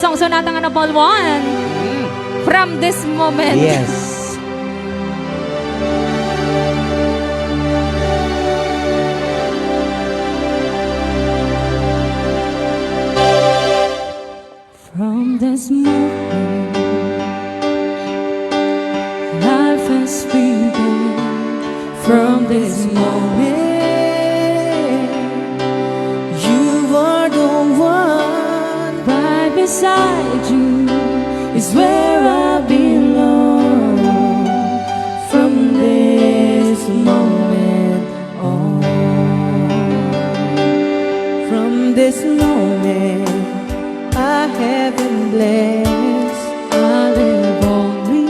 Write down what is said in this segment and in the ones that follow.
Song sonata nga na ball one. From this moment. Yes. From this moment, life has begun. From this moment, You are the one. right beside you is where I belong. From this moment on, From this moment, I have been blessed. I live only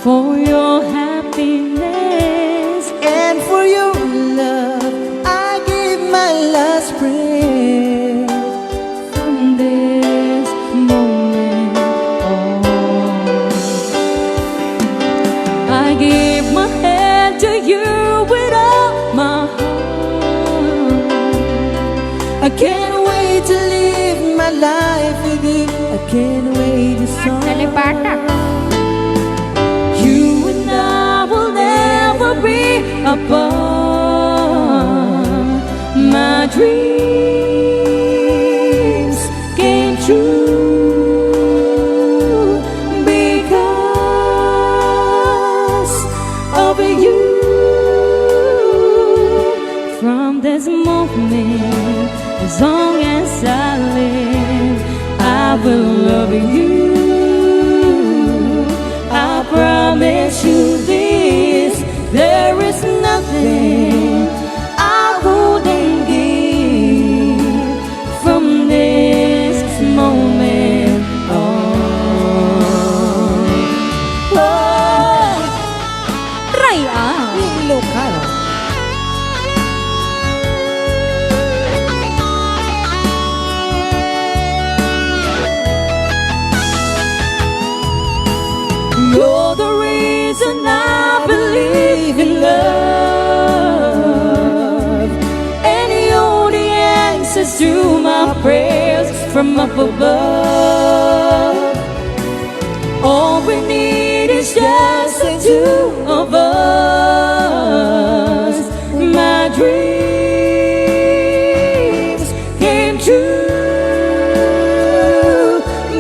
for your happiness. And for your love, I give my last breath. From this moment on, I give my head to you with all my heart. I can't wait to live my life with you. I can't wait to start. You and I will never be apart. My dreams came true because of you. From this moment, as long as I live, I will love you. I promise you this, there is nothing I wouldn't give. From this moment on. Oh, try out. Ilocano. You're the reason I believe in love, and you're the answers to my prayers from up above. All we need is just the two of us. My dreams came true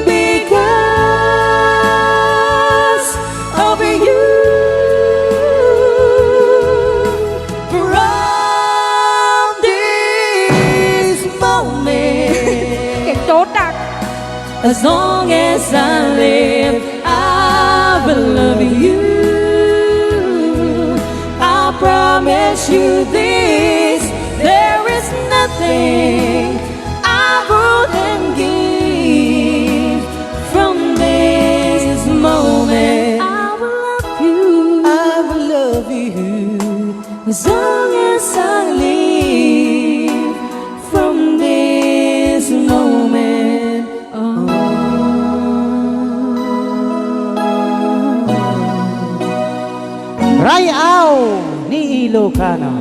because of you. From this moment, as long as I live, I will love you. I promise you this, there is nothing I wouldn't give. From this moment, I will love you. I will love you. As long as I live. From this moment on. Rayaw ni Ilocano.